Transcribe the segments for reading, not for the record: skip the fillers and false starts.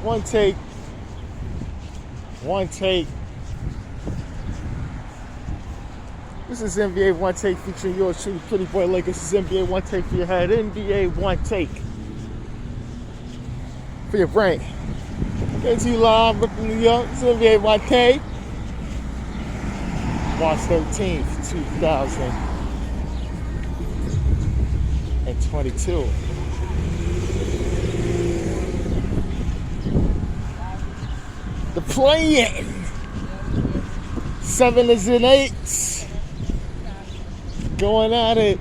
One take. One take. This is NBA One Take featuring yours truly, Pretty Boy Lakers. This is NBA One Take for your head. NBA One Take for your brain. Getting to you live, Brooklyn, New York. This is NBA One Take. March 13th, 2022. The play-in. 7s and 8s. Going at it.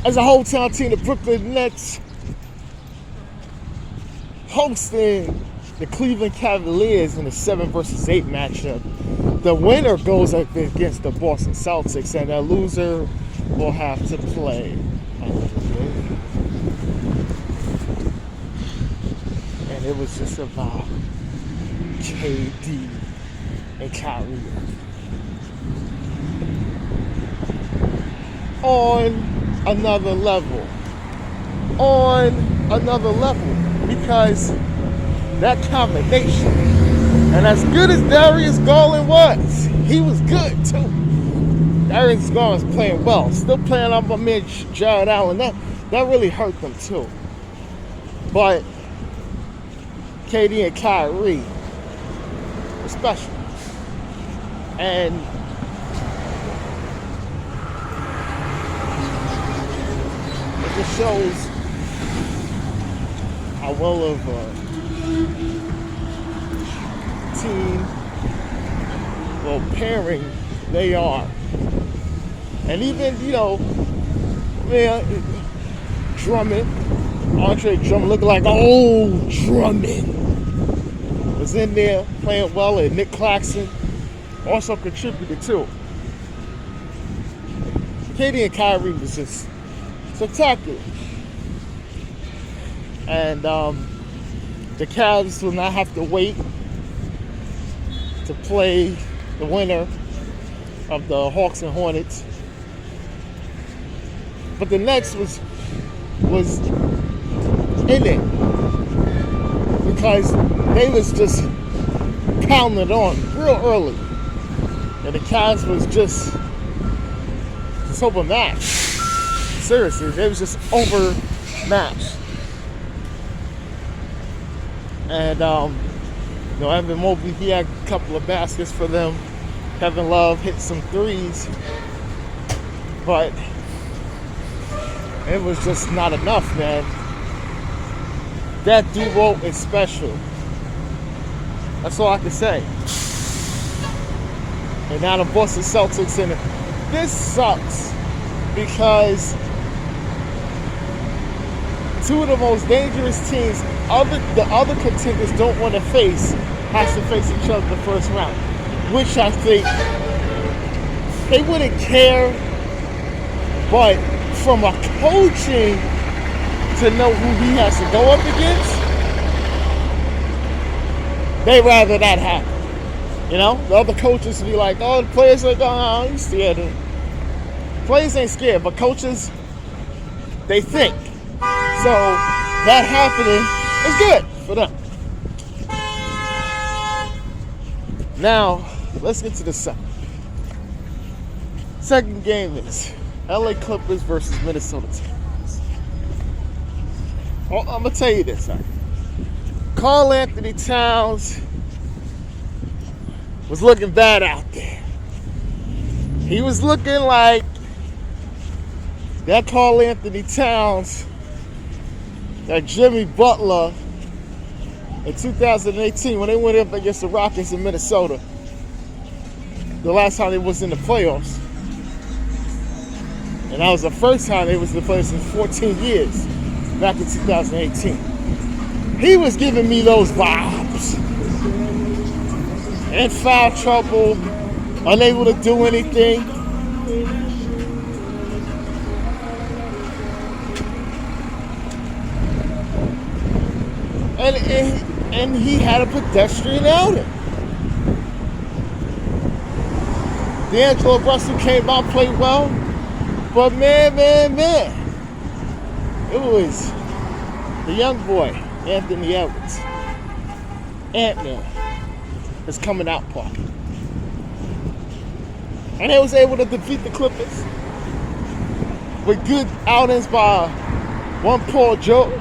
As a hometown team, the Brooklyn Nets hosting the Cleveland Cavaliers in a 7 versus 8 matchup. The winner goes up against the Boston Celtics, and the loser will have to play. And it was just about KD and Kyrie on another level. Because that combination, and as good as Darius Garland was, he was good too. Darius Garland was playing well, still playing on my man Jared Allen. That really hurt them too. But KD and Kyrie were special, and it just shows how well of a team, well, pairing they are. And even, Drummond, Andre Drummond, looking like old Drummond, was in there playing well, and Nick Claxton also contributed too. KD and Kyrie was just spectacular. And the Cavs will not have to wait to play the winner of the Hawks and Hornets. But the Nets was in it because they was just pounding on real early. And the Cavs was just overmatched. Seriously, they was just overmatched. And, Evan Mobley, he had a couple of baskets for them. Kevin Love hit some threes. But it was just not enough, man. That duo is special. That's all I can say. And now the Boston Celtics, and this sucks because two of the most dangerous teams the other contenders don't want to face has to face each other the first round, which I think they wouldn't care, but from a coaching to know who he has to go up against, they rather that happen. The other coaches be like, oh, the players are like, oh, he's scared. Players ain't scared, but coaches, they think. So that happening is good for them. Now, let's get to the second game is LA Clippers versus Minnesota Timberwolves. I'm going to tell you this. Karl Anthony Towns was looking bad out there. He was looking like that Karl Anthony Towns, that Jimmy Butler in 2018 when they went up against the Rockets in Minnesota. The last time they was in the playoffs. And that was the first time they was in the playoffs in 14 years, back in 2018. He was giving me those vibes. In foul trouble, unable to do anything. And he had a pedestrian outing. D'Angelo Russell came out, played well, but man, it was the young boy, Anthony Edwards, Ant-Man, is coming out party. And they was able to defeat the Clippers with good outings by one Paul George,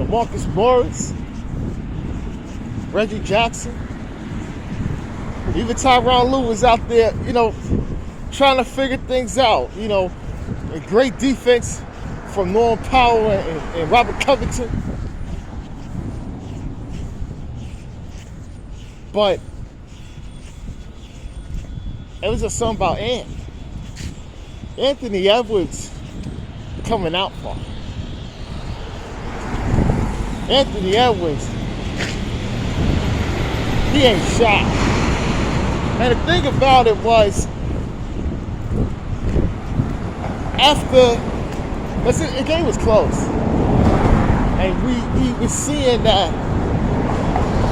Marcus Morris, Reggie Jackson, even Tyronn Lue was out there, trying to figure things out. A great defense from Norman Powell and Robert Covington. But it was just something about Anthony Edwards coming out for. Anthony Edwards, he ain't shy. And the thing about it was, after, the game was close. And we were seeing that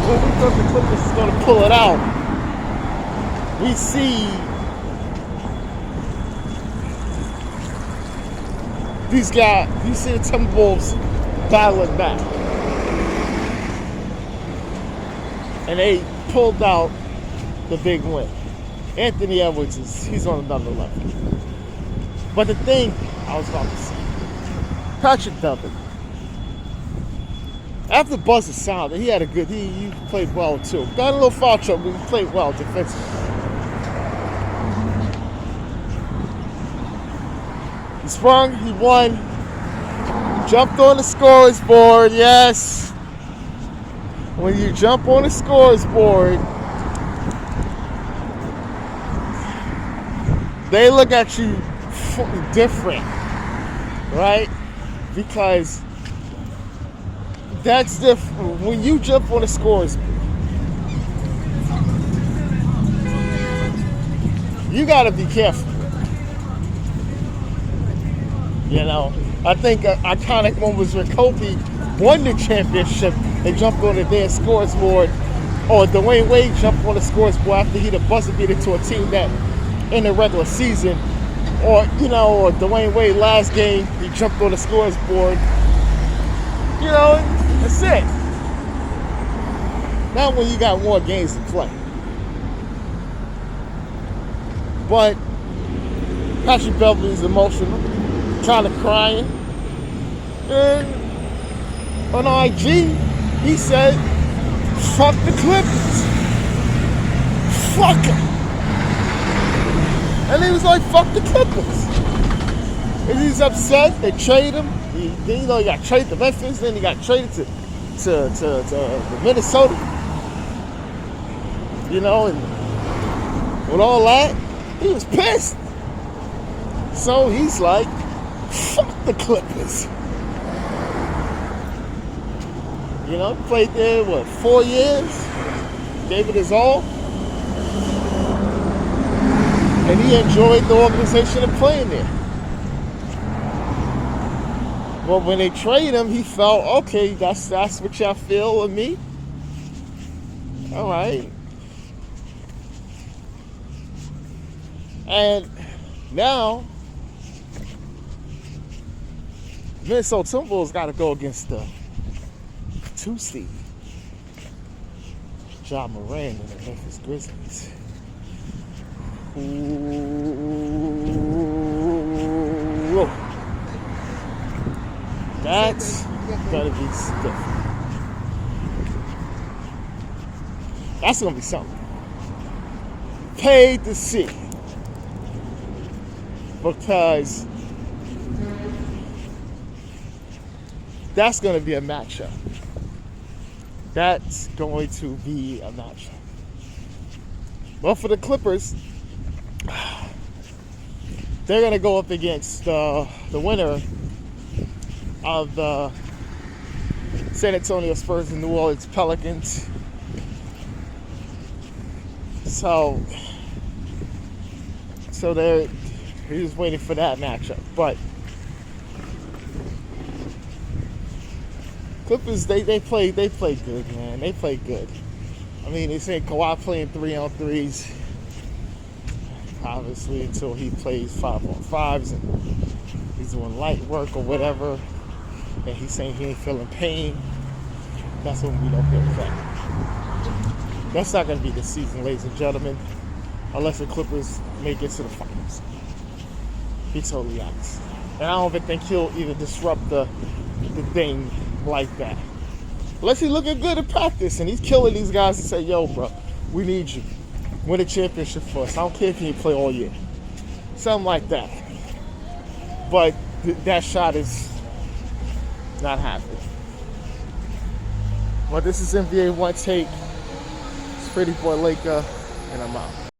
when we thought the Clippers was going to pull it out, we see these guys, you see the Timberwolves battling back. And they pulled out the big win. Anthony Edwards, he's on another level. But the thing I was about to say, Patrick Beverley, after buzzer sounded, he had he played well too. Got a little foul trouble, but he played well defensively. He sprung, he won, jumped on the scorer's board, yes. When you jump on the scorer's board, they look at you different, right? Because that's different. When you jump on the scorer's board, you gotta be careful. I think an iconic one was when Kobe won the championship. They jumped on the damn scores board, or Dwayne Wade jumped on the scores board after he the buzzer beater to a team that in the regular season, or Dwayne Wade last game he jumped on the scores board. That's it. Not when you got more games to play. But Patrick Beverley's emotional, kind of crying, and on IG, he said, fuck the Clippers. Fuck them. And he was like, fuck the Clippers. And he's upset. They trade him. He got traded to Memphis. Then he got traded to Minnesota. And with all that, he was pissed. So he's like, fuck the Clippers. Played there, 4 years? Gave it his all. And he enjoyed the organization of playing there. But when they trade him, he felt, okay, that's what y'all feel of me. All right. And now, Minnesota Timberwolves got to go against the 2 seed, Ja Morant and the Memphis Grizzlies. Ooh. That's gonna be stiff. That's gonna be something. Paid to see. Because that's gonna be a matchup. That's going to be a matchup. But for the Clippers, they're going to go up against the winner of the San Antonio Spurs and New Orleans Pelicans. So they're just waiting for that matchup. But Clippers, they play good, man. They play good. I mean, they say Kawhi playing 3-on-3s, obviously, until he plays 5-on-5s. And he's doing light work or whatever, and he's saying he ain't feeling pain, that's when we don't hear that. That's not going to be the season, ladies and gentlemen, unless the Clippers make it to the finals. Be totally honest. And I don't even think he'll either disrupt the thing like that. Unless he's looking good in practice and he's killing these guys and say, yo, bro, we need you. Win a championship for us. I don't care if you play all year. Something like that. But that shot is not happening. Well, this is NBA Onetake. It's Pretty Boy Laker, and I'm out.